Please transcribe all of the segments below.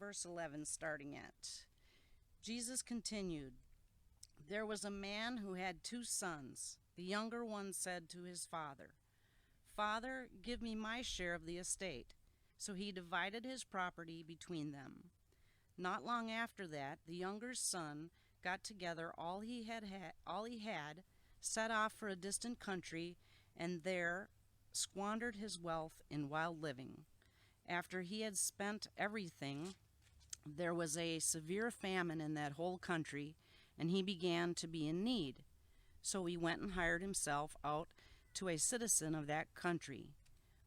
verse 11 starting at. Jesus continued, "There was a man who had 2 sons. The younger one said to his father, 'Father, give me my share of the estate.' So he divided his property between them. Not long after that, the younger son got together all he had, set off for a distant country, and there squandered his wealth in wild living. After he had spent everything, there was a severe famine in that whole country, and he began to be in need. So he went and hired himself out to a citizen of that country,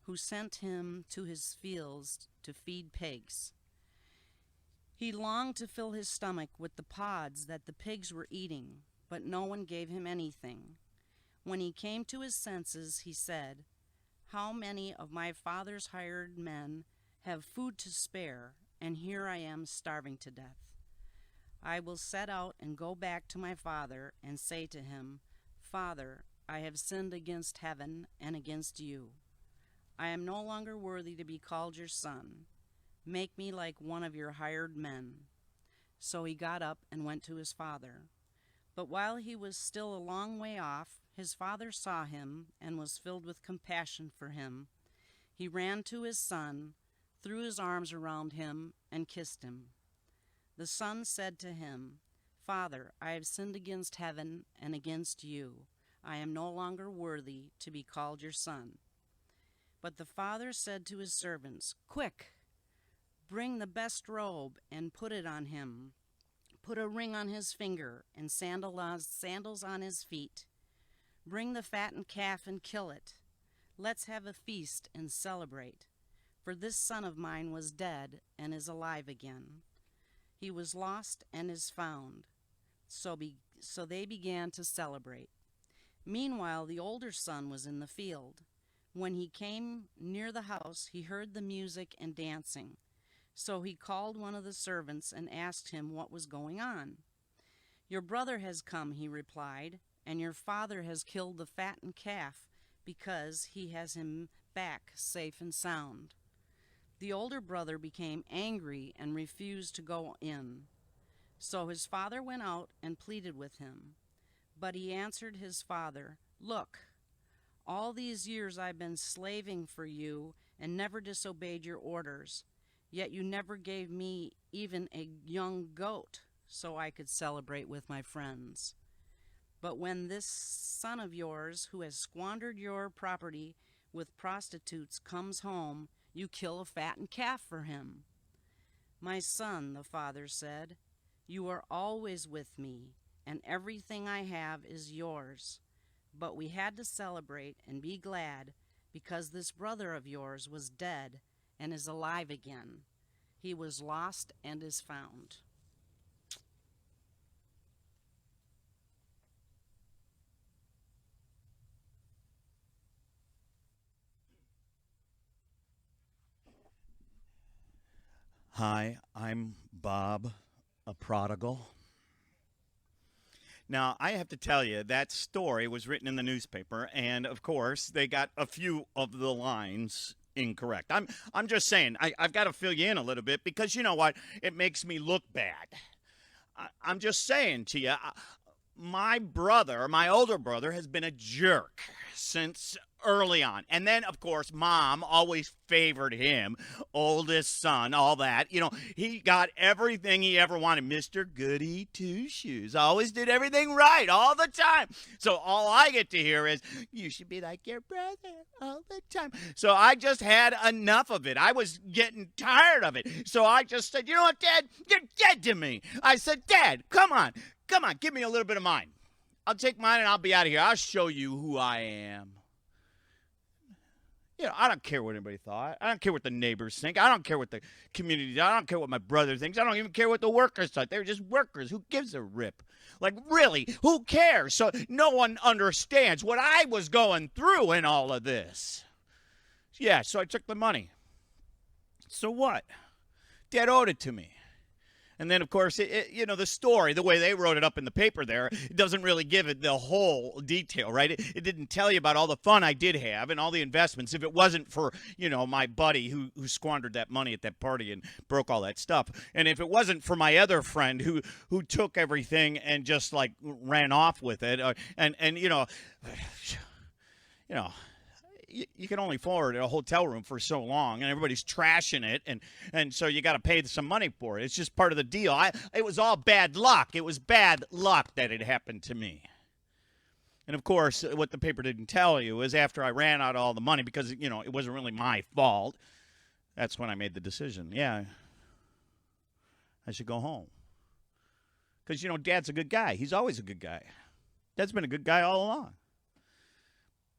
who sent him to his fields to feed pigs. He longed to fill his stomach with the pods that the pigs were eating, but no one gave him anything. When he came to his senses, he said, 'How many of my father's hired men have food to spare, and here I am starving to death? I will set out and go back to my father and say to him, Father, I have sinned against heaven and against you. I am no longer worthy to be called your son. Make me like one of your hired men.' So he got up and went to his father. But while he was still a long way off, his father saw him and was filled with compassion for him. He ran to his son, threw his arms around him, and kissed him. The son said to him, 'Father, I have sinned against heaven and against you. I am no longer worthy to be called your son.' But the father said to his servants, 'Quick, bring the best robe and put it on him. Put a ring on his finger and sandals on his feet. Bring the fattened calf and kill it. Let's have a feast and celebrate. For this son of mine was dead and is alive again. He was lost and is found.' So they began to celebrate. Meanwhile, the older son was in the field. When he came near the house, he heard the music and dancing. So he called one of the servants and asked him what was going on. 'Your brother has come,' he replied, 'and your father has killed the fattened calf because he has him back safe and sound.' The older brother became angry and refused to go in. So his father went out and pleaded with him. But he answered his father, 'Look, all these years I've been slaving for you and never disobeyed your orders. Yet you never gave me even a young goat so I could celebrate with my friends. But when this son of yours, who has squandered your property with prostitutes, comes home, you kill a fattened calf for him.' 'My son,' the father said, 'you are always with me, and everything I have is yours. But we had to celebrate and be glad because this brother of yours was dead and is alive again. He was lost and is found.'" Hi, I'm Bob, a prodigal. Now, I have to tell you, that story was written in the newspaper, and of course, they got a few of the lines incorrect. I'm just saying, I've got to fill you in a little bit because you know what? It makes me look bad. I'm just saying to you, my older brother, has been a jerk since early on. And then, of course, Mom always favored him, oldest son, all that. You know, he got everything he ever wanted. Mr. Goody Two-Shoes. Always did everything right all the time. So all I get to hear is, "You should be like your brother all the time." So I just had enough of it. I was getting tired of it. So I just said, "You know what, Dad? You're dead to me." I said, "Dad, come on, give me a little bit of mine. I'll take mine and I'll be out of here. I'll show you who I am." You know, I don't care what anybody thought. I don't care what the neighbors think. I don't care what the community does. I don't care what my brother thinks. I don't even care what the workers thought. They're just workers. Who gives a rip? Like, really, who cares? So no one understands what I was going through in all of this. Yeah, so I took the money. So what? Dad owed it to me. And then, of course, the story, the way they wrote it up in the paper there, it doesn't really give it the whole detail, right? It didn't tell you about all the fun I did have and all the investments if it wasn't for, my buddy who squandered that money at that party and broke all that stuff. And if it wasn't for my other friend who took everything and just, like, ran off with it. You can only afford a hotel room for so long, and everybody's trashing it, and so you got to pay some money for it. It's just part of the deal. It was all bad luck. It was bad luck that it happened to me. And of course, what the paper didn't tell you is after I ran out of all the money, because it wasn't really my fault. That's when I made the decision. Yeah, I should go home. Because Dad's a good guy. He's always a good guy. Dad's been a good guy all along.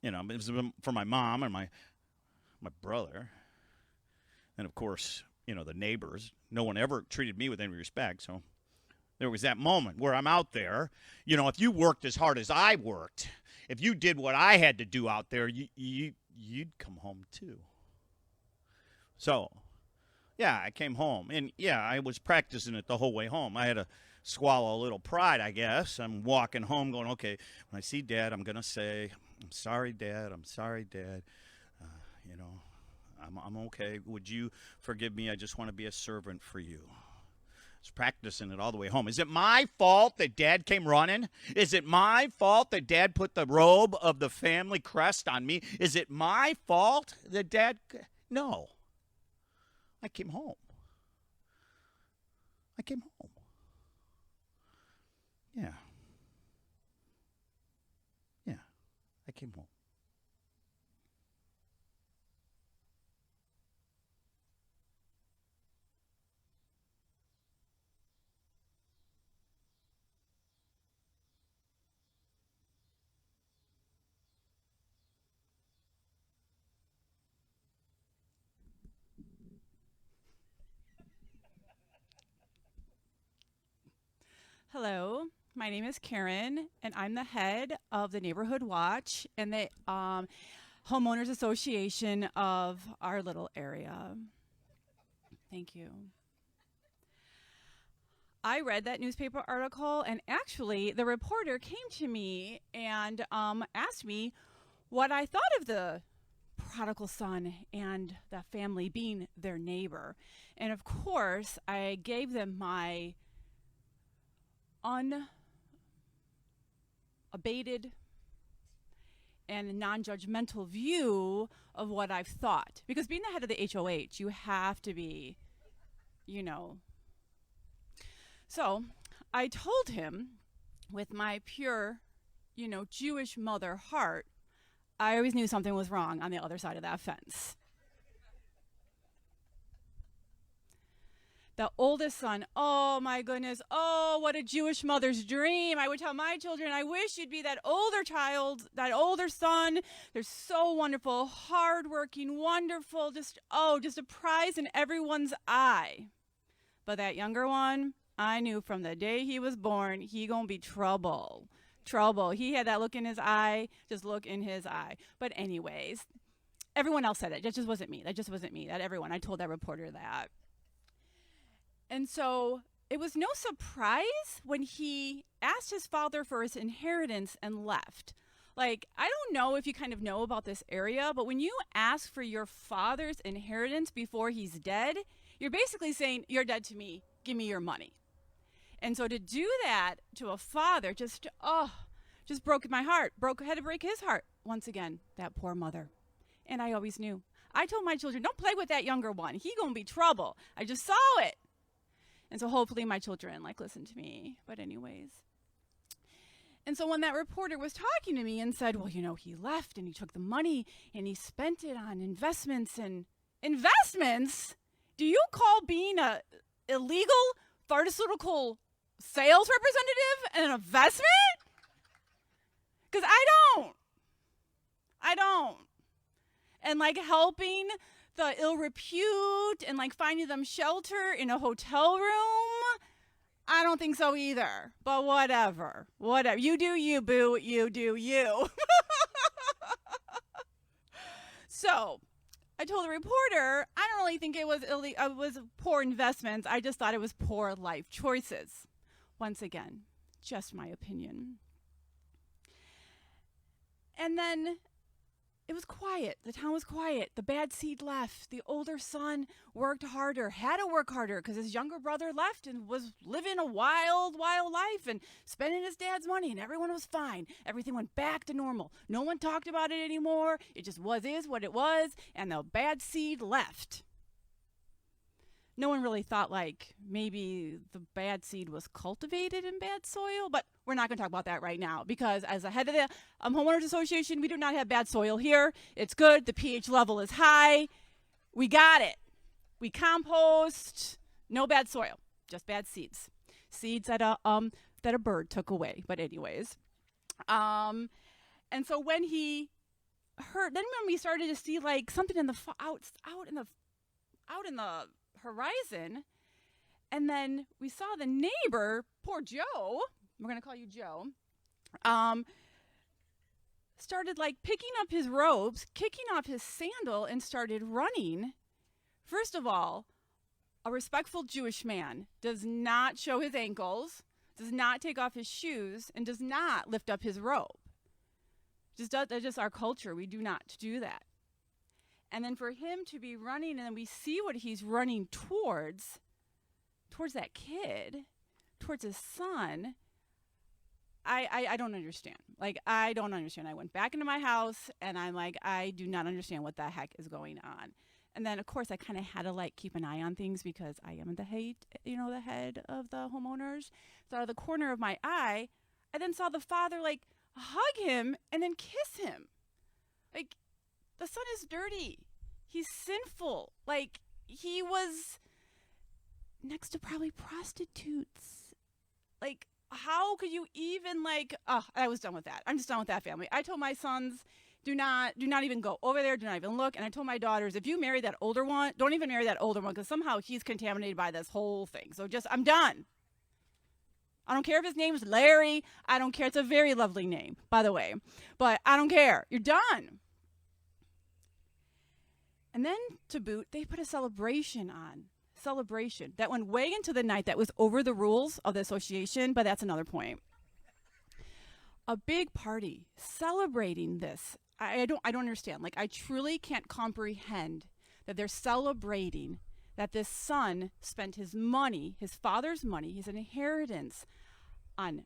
It was for my mom and my brother. And, of course, the neighbors. No one ever treated me with any respect. So there was that moment where I'm out there. If you worked as hard as I worked, if you did what I had to do out there, you'd come home too. So, yeah, I came home. And, yeah, I was practicing it the whole way home. I had to swallow a little pride, I guess. I'm walking home going, okay, when I see Dad, I'm going to say, I'm sorry, Dad. I'm sorry, Dad. I'm okay. Would you forgive me? I just want to be a servant for you. I was practicing it all the way home. Is it my fault that Dad came running? Is it my fault that Dad put the robe of the family crest on me? Is it my fault that Dad... No. I came home. I came home. Yeah. I came home. Hello, my name is Karen, and I'm the head of the Neighborhood Watch and the Homeowners Association of our little area. Thank you. I read that newspaper article, and actually, the reporter came to me and asked me what I thought of the prodigal son and the family being their neighbor. And of course, I gave them my unabated and non-judgmental view of what I've thought. Because being the head of the HOH, you have to be, So I told him with my pure, Jewish mother heart, I always knew something was wrong on the other side of that fence. The oldest son, oh my goodness, oh, what a Jewish mother's dream. I would tell my children, I wish you'd be that older child, that older son. They're so wonderful, hardworking, wonderful, just a prize in everyone's eye. But that younger one, I knew from the day he was born, he gonna be trouble. Trouble. He had that look in his eye, just look in his eye. But anyways, everyone else said it. That just wasn't me. That everyone. I told that reporter that. And so it was no surprise when he asked his father for his inheritance and left. Like, I don't know if you kind of know about this area, but when you ask for your father's inheritance before he's dead, you're basically saying, you're dead to me, give me your money. And so to do that to a father just broke my heart, had to break his heart. Once again, that poor mother. And I always knew. I told my children, don't play with that younger one. He gonna be trouble. I just saw it. And so hopefully my children listen to me. But anyways. And so when that reporter was talking to me and said, well, he left and he took the money and he spent it on investments and investments? Do you call being a illegal pharmaceutical sales representative an investment? Because I don't. And helping the ill repute and finding them shelter in a hotel room, I don't think so either. But whatever. You do you, boo. You do you. So I told the reporter, I don't really think it was poor investments. I just thought it was poor life choices. Once again, just my opinion. And then it was quiet. The town was quiet. The bad seed left. The older son worked harder, had to work harder because his younger brother left and was living a wild, wild life and spending his dad's money, and everyone was fine. Everything went back to normal. No one talked about it anymore. It just is what it was, and the bad seed left. No one really thought like maybe the bad seed was cultivated in bad soil, but we're not going to talk about that right now because as the head of the homeowners association, we do not have bad soil here. It's good. The pH level is high. We got it. We compost. No bad soil, just bad seeds. Seeds that a bird took away. But anyways, and so when he heard, then when we started to see like something in the out in the horizon, and then we saw the neighbor, poor Joe, we're going to call you Joe, started like picking up his robes, kicking off his sandal, and started running. First of all, a respectful Jewish man does not show his ankles, does not take off his shoes, and does not lift up his robe. That's just our culture. We do not do that. And then for him to be running, and then we see what he's running towards that kid, towards his son. I don't understand. Like, I don't understand. I went back into my house, and I'm like, I do not understand what the heck is going on. And then, of course, I kind of had to, like, keep an eye on things because I am the head of the homeowners. So out of the corner of my eye, I then saw the father, like, hug him and then kiss him. Like, the son is dirty. He's sinful. Like, he was next to probably prostitutes. Like, how could you even, like, I was done with that. I'm just done with that family. I told my sons, do not even go over there. Do not even look. And I told my daughters, if you marry that older one, don't even marry that older one because somehow he's contaminated by this whole thing. So I'm done. I don't care if his name is Larry. I don't care. It's a very lovely name, by the way. But I don't care. You're done. And then, to boot, they put a celebration on. Celebration. That went way into the night. That was over the rules of the association, but that's another point. A big party celebrating this. I don't understand. Like, I truly can't comprehend that they're celebrating that this son spent his money, his father's money, his inheritance, on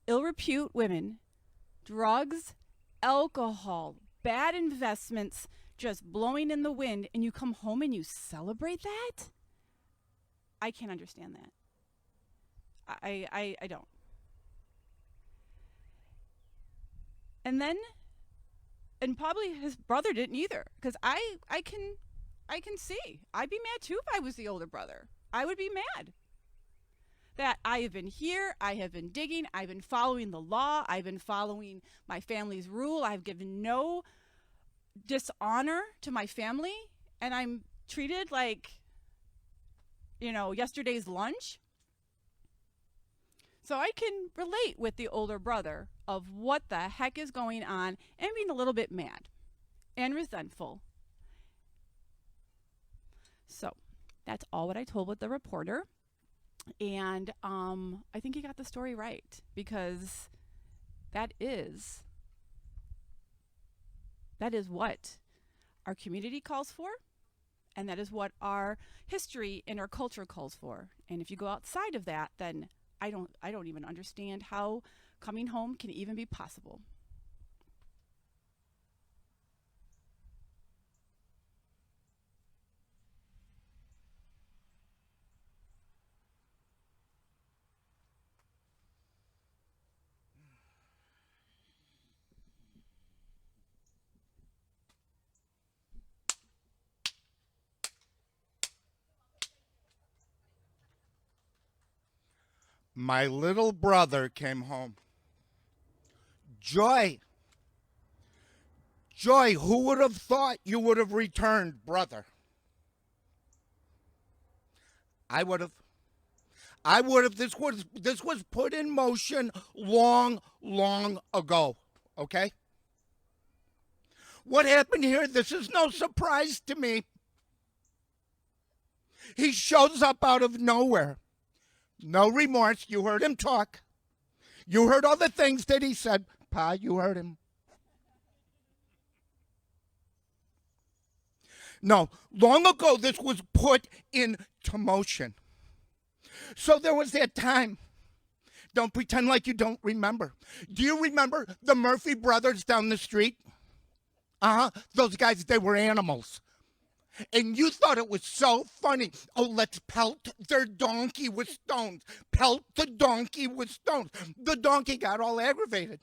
ill repute women, drugs, alcohol, bad investments, just blowing in the wind, and you come home and you celebrate that? I can't understand that. I don't. And probably his brother didn't either, because I can see. I'd be mad too if I was the older brother. I would be mad that I have been here, I have been digging, I've been following the law, I've been following my family's rule, I've given no dishonor to my family, and I'm treated like, yesterday's lunch. So I can relate with the older brother of what the heck is going on and being a little bit mad and resentful. So that's all what I told with the reporter. And I think he got the story right, because that is what our community calls for, and that is what our history and our culture calls for. And if you go outside of that, then I don't even understand how coming home can even be possible. My little brother came home. Joy, who would have thought you would have returned, brother? I would have. This was put in motion long ago, okay? What happened here? This is no surprise to me. He shows up out of nowhere. No remorse. You heard him talk. You heard all the things that he said. Pa, you heard him. No, long ago this was put into motion. So there was that time. Don't pretend like you don't remember. Do you remember the Murphy brothers down the street? Those guys, they were animals. And you thought it was so funny. Oh, let's pelt their donkey with stones. Pelt the donkey with stones. The donkey got all aggravated.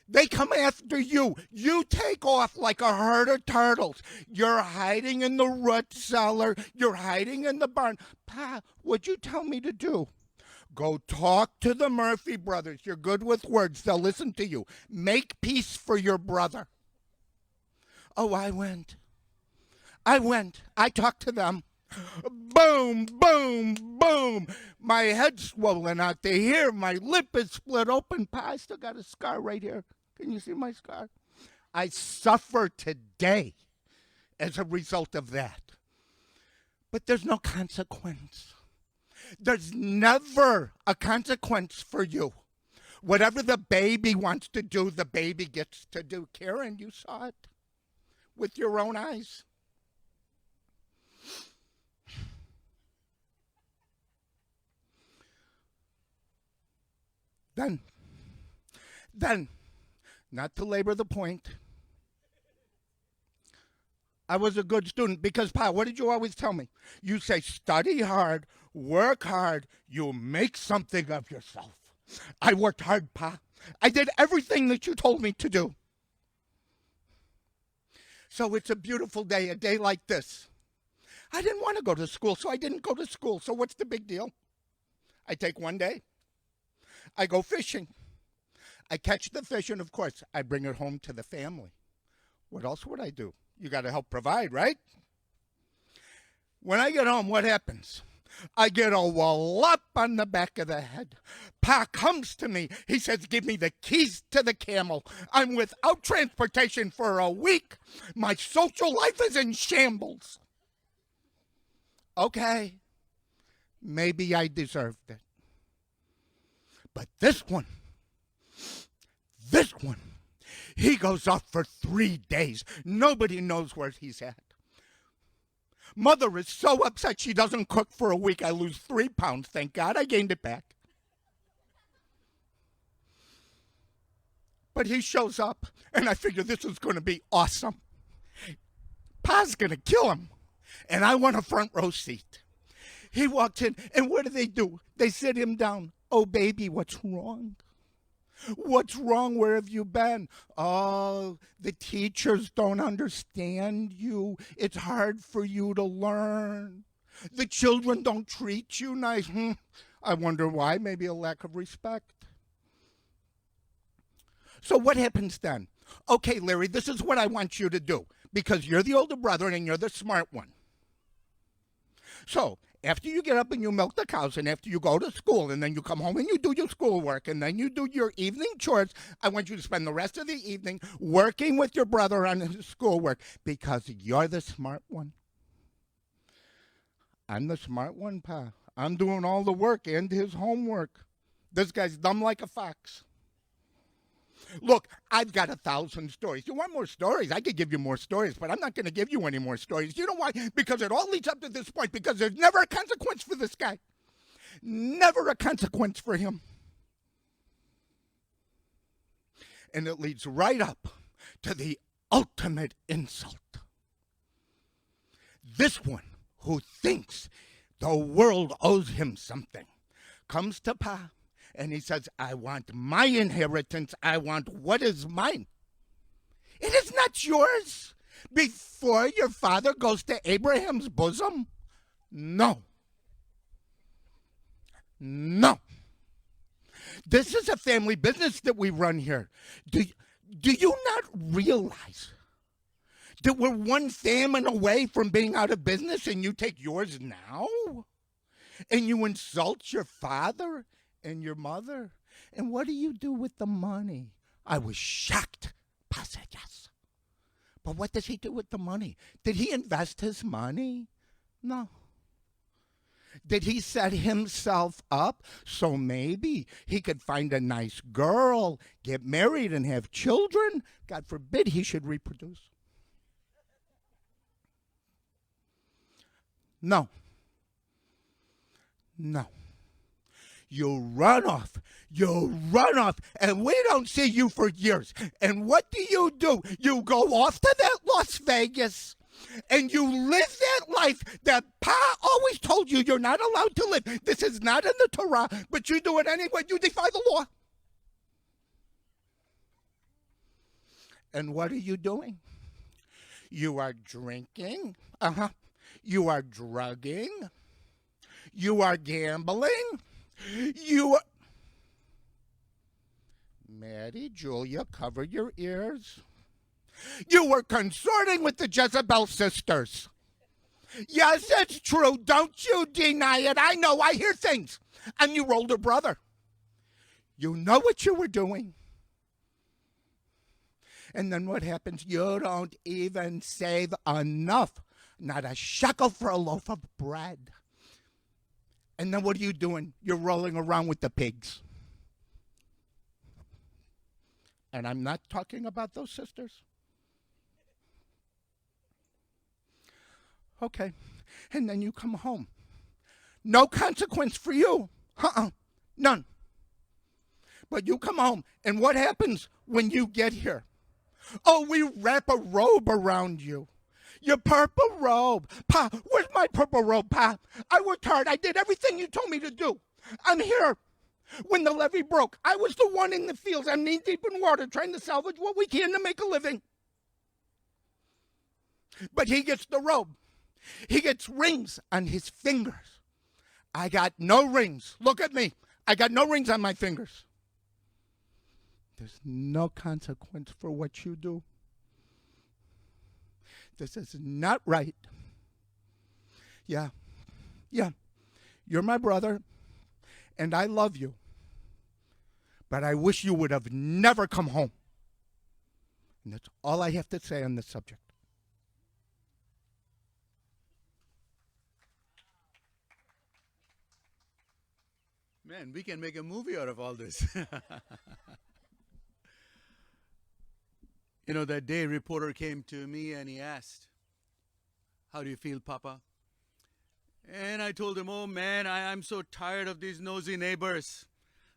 They come after you. You take off like a herd of turtles. You're hiding in the root cellar. You're hiding in the barn. Pa, what'd you tell me to do? Go talk to the Murphy brothers. You're good with words. They'll listen to you. Make peace for your brother. Oh, I went. I talked to them. Boom, boom, boom. My head's swollen out to here. My lip is split open. Pa, I still got a scar right here. Can you see my scar? I suffer today as a result of that. But there's no consequence. There's never a consequence for you. Whatever the baby wants to do, the baby gets to do. Karen, you saw it with your own eyes. Then, not to labor the point, I was a good student because, Pa, what did you always tell me? You say, study hard, work hard, you'll make something of yourself. I worked hard, Pa. I did everything that you told me to do. So it's a beautiful day, a day like this. I didn't want to go to school, so I didn't go to school. So what's the big deal? I take one day. I go fishing. I catch the fish, and of course, I bring it home to the family. What else would I do? You got to help provide, right? When I get home, what happens? I get a wallop on the back of the head. Pa comes to me. He says, give me the keys to the camel. I'm without transportation for a week. My social life is in shambles. Okay, maybe I deserved it. But this one, he goes off for 3 days. Nobody knows where he's at. Mother is so upset she doesn't cook for a week. I lose 3 pounds. Thank God I gained it back. But he shows up, and I figure this is going to be awesome. Pa's going to kill him, and I want a front row seat. He walks in, and what do? They sit him down. Oh, baby, what's wrong? What's wrong? Where have you been? Oh, the teachers don't understand you. It's hard for you to learn. The children don't treat you nice. I wonder why. Maybe a lack of respect. So what happens then? Okay, Larry, this is what I want you to do because you're the older brother and you're the smart one. So after you get up and you milk the cows and after you go to school and then you come home and you do your schoolwork and then you do your evening chores, I want you to spend the rest of the evening working with your brother on his schoolwork because you're the smart one. I'm the smart one, Pa. I'm doing all the work and his homework. This guy's dumb like a fox. Look, I've got 1,000 stories. You want more stories? I could give you more stories, but I'm not going to give you any more stories. You know why? Because it all leads up to this point, because there's never a consequence for this guy. Never a consequence for him. And it leads right up to the ultimate insult. This one, who thinks the world owes him something, comes to Pa. And he says, I want my inheritance. I want what is mine. It is not yours. Before your father goes to Abraham's bosom? No. No. This is a family business that we run here. Do you not realize that we're one famine away from being out of business and you take yours now? And you insult your father and your mother? And what do you do with the money? I was shocked Pa said yes. But what does he do with the money? Did he invest his money? No. Did he set himself up so maybe he could find a nice girl, get married, and have children? God forbid he should reproduce. No. No. You run off, and we don't see you for years. And what do? You go off to that Las Vegas, and you live that life that Pa always told you you're not allowed to live. This is not in the Torah, but you do it anyway. You defy the law. And what are you doing? You are drinking. You are drugging. You are gambling. You are... Maddie, Julia, cover your ears. You were consorting with the Jezebel sisters. Yes, it's true. Don't you deny it. I know. I hear things. I'm your older brother. You know what you were doing. And then what happens? You don't even save enough. Not a shekel for a loaf of bread. And then what are you doing? You're rolling around with the pigs. And I'm not talking about those sisters. Okay. And then you come home. No consequence for you. None. But you come home, and what happens when you get here? Oh, we wrap a robe around you. Your purple robe. Pa, where's my purple robe, Pa? I worked hard. I did everything you told me to do. I'm here. When the levee broke, I was the one in the fields. I'm knee deep in water trying to salvage what we can to make a living. But he gets the robe. He gets rings on his fingers. I got no rings. Look at me. I got no rings on my fingers. There's no consequence for what you do. This is not right. Yeah. You're my brother, and I love you. But I wish you would have never come home. And that's all I have to say on this subject. Man, we can make a movie out of all this. You know, that day reporter came to me and he asked, "How do you feel, Papa?" And I told him, "Oh man, I'm so tired of these nosy neighbors.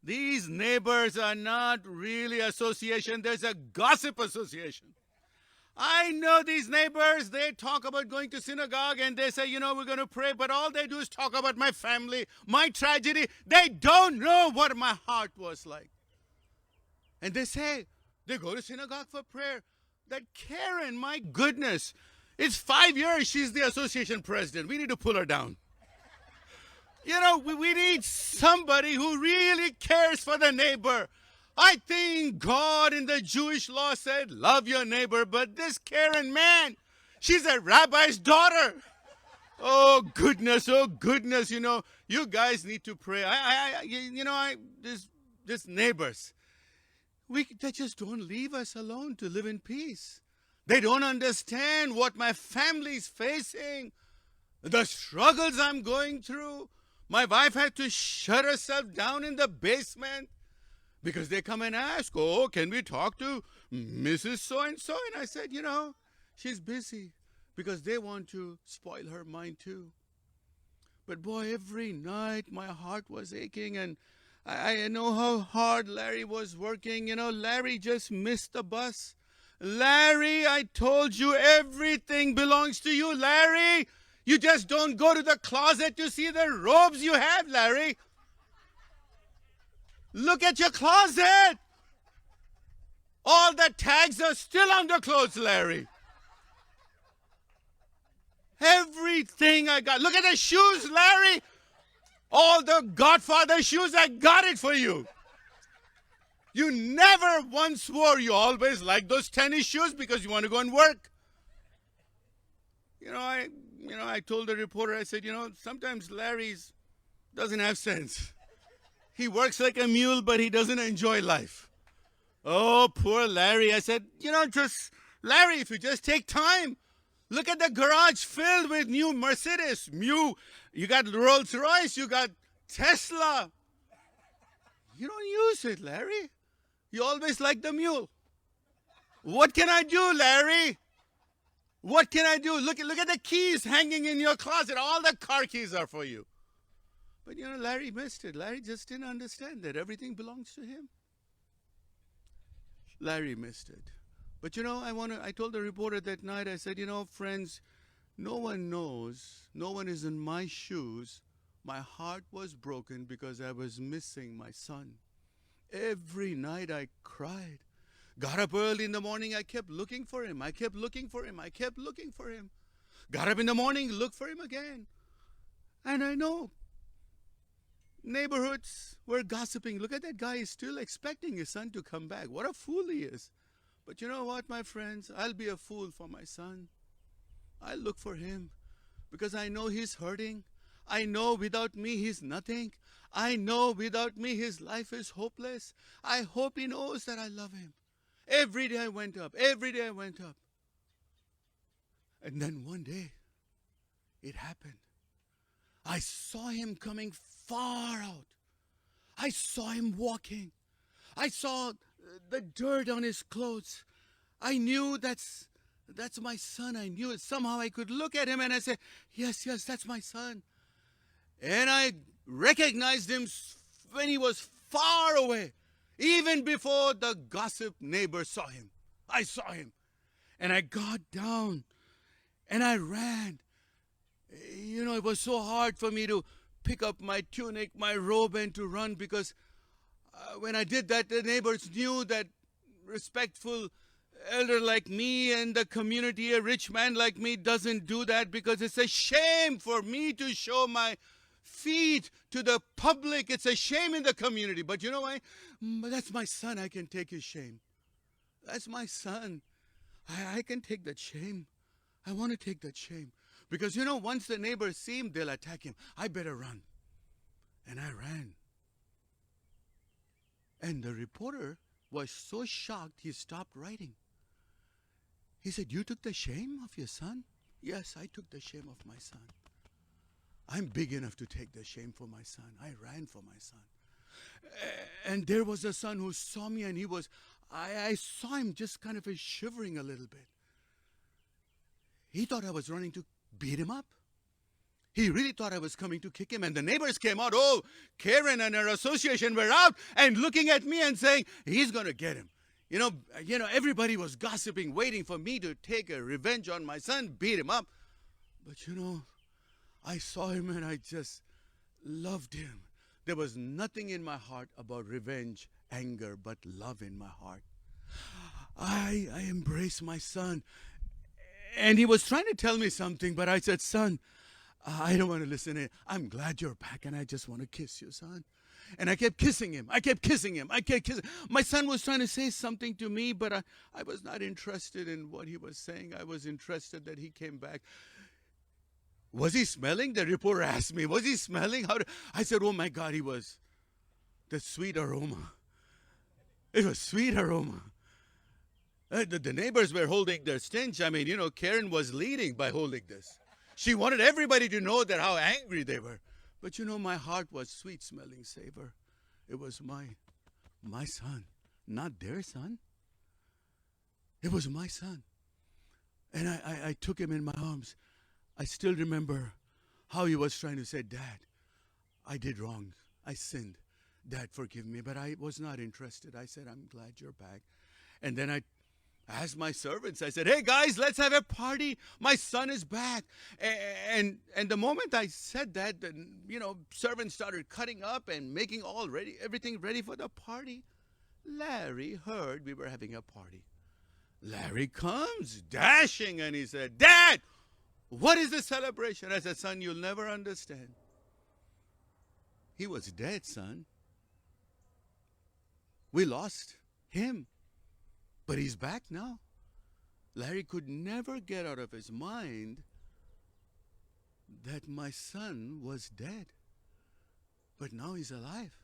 These neighbors are not really association. There's a gossip association. I know these neighbors, they talk about going to synagogue and they say, we're going to pray, but all they do is talk about my family, my tragedy. They don't know what my heart was like. And they say, they go to synagogue for prayer. That Karen, my goodness, it's 5 years she's the association president. We need to pull her down. We need somebody who really cares for the neighbor. I think God in the Jewish law said, love your neighbor, but this Karen, man, she's a rabbi's daughter. Oh, goodness, you guys need to pray. These neighbors, they just don't leave us alone to live in peace. They don't understand what my family's facing, the struggles I'm going through. My wife had to shut herself down in the basement because they come and ask, oh, can we talk to Mrs. So-and-so? And I said, she's busy because they want to spoil her mind too. But boy, every night my heart was aching, and I know how hard Larry was working. Larry just missed the bus. Larry, I told you everything belongs to you, Larry. You just don't go to the closet to see the robes you have, Larry. Look at your closet. All the tags are still on the clothes, Larry. Everything I got. Look at the shoes, Larry. All the Godfather shoes, I got it for you. You never once swore you always liked those tennis shoes because you want to go and work. I told the reporter, I said, sometimes Larry doesn't have sense. He works like a mule, but he doesn't enjoy life. Oh, poor Larry. I said, Larry, if you just take time, look at the garage filled with new Mercedes, you got Rolls Royce, you got Tesla. You don't use it, Larry. You always like the mule. What can I do, Larry? What can I do? Look at the keys hanging in your closet. All the car keys are for you. But Larry missed it. Larry just didn't understand that everything belongs to him. Larry missed it. But I told the reporter that night, I said, friends, no one knows, no one is in my shoes. My heart was broken because I was missing my son. Every night I cried. Got up early in the morning, I kept looking for him. I kept looking for him. I kept looking for him. Got up in the morning, looked for him again. And I know neighborhoods were gossiping. Look at that guy, he's still expecting his son to come back. What a fool he is. But you know what, my friends? I'll be a fool for my son. I'll look for him because I know he's hurting. I know without me he's nothing. I know without me his life is hopeless. I hope he knows that I love him. Every day I went up. Every day I went up. And then one day, it happened. I saw him coming far out. I saw him walking. I saw the dirt on his clothes. I knew that's my son. I knew it. Somehow I could look at him and I said, yes, that's my son. And I recognized him when he was far away. Even before the gossip neighbor saw him. I saw him. And I got down and I ran. It was so hard for me to pick up my tunic, my robe, and to run because when I did that, the neighbors knew that respectful elder like me and the community, a rich man like me, doesn't do that because it's a shame for me to show my feet to the public. It's a shame in the community. But you know why? That's my son. I can take his shame. That's my son. I can take that shame. I want to take that shame. Because once the neighbors see him, they'll attack him. I better run. And I ran. And the reporter was so shocked, he stopped writing. He said, you took the shame of your son? Yes, I took the shame of my son. I'm big enough to take the shame for my son. I ran for my son. And there was a son who saw me and I saw him just kind of shivering a little bit. He thought I was running to beat him up. He really thought I was coming to kick him. And the neighbors came out. Oh, Karen and her association were out and looking at me and saying, he's going to get him. Everybody was gossiping, waiting for me to take a revenge on my son, beat him up. But I saw him and I just loved him. There was nothing in my heart about revenge, anger, but love in my heart. I embraced my son. And he was trying to tell me something, but I said, son, I don't want to listen. I'm glad you're back, and I just want to kiss you, son. And I kept kissing him. I kept kissing him. My son was trying to say something to me, but I was not interested in what he was saying. I was interested that he came back. Was he smelling? The reporter asked me, was he smelling? I said, oh my God, he was. The sweet aroma. It was sweet aroma. The neighbors were holding their stench. I mean, Karen was leading by holding this. She wanted everybody to know that how angry they were. But my heart was sweet-smelling savor. It was my son, not their son. It was my son. And I took him in my arms. I still remember how he was trying to say, Dad, I did wrong. I sinned. Dad, forgive me. But I was not interested. I said, I'm glad you're back. And then I asked my servants, I said, hey guys, let's have a party. My son is back. And the moment I said that, servants started cutting up and making everything ready for the party. Larry heard we were having a party. Larry comes dashing and he said, Dad, what is the celebration? I said, son, you'll never understand. He was dead, son. We lost him. But he's back now. Larry could never get out of his mind that my son was dead. But now he's alive.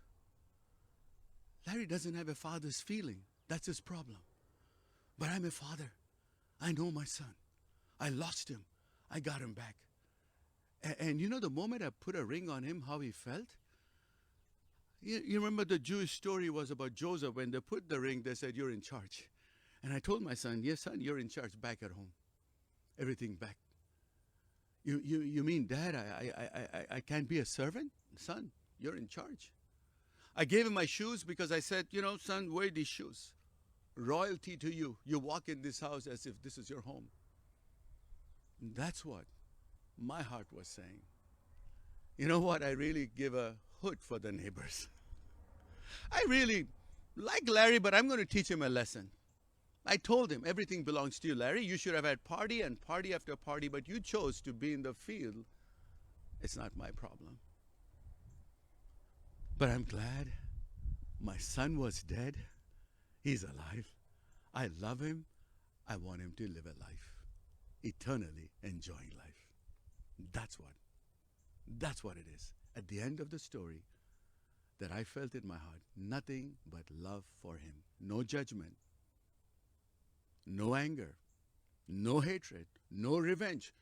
Larry doesn't have a father's feeling. That's his problem. But I'm a father. I know my son. I lost him. I got him back. And you know, the moment I put a ring on him, how he felt? You remember the Jewish story was about Joseph. When they put the ring, they said, you're in charge. And I told my son, yes, son, you're in charge back at home. Everything back. You mean, Dad, I can't be a servant? Son, you're in charge. I gave him my shoes because I said, you know, son, wear these shoes. Royalty to you. You walk in this house as if this is your home. That's what my heart was saying. You know what? I really give a hoot for the neighbors. I really like Larry, but I'm going to teach him a lesson. I told him, everything belongs to you, Larry. You should have had party and party after party, but you chose to be in the field. It's not my problem. But I'm glad my son was dead. He's alive. I love him. I want him to live a life, eternally enjoying life. That's what it is. At the end of the story, that I felt in my heart, nothing but love for him. No judgment, no anger, no hatred, no revenge,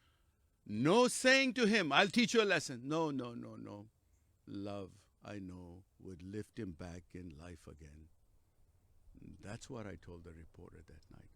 no saying to him, I'll teach you a lesson. No. Love, I know, would lift him back in life again. That's what I told the reporter that night.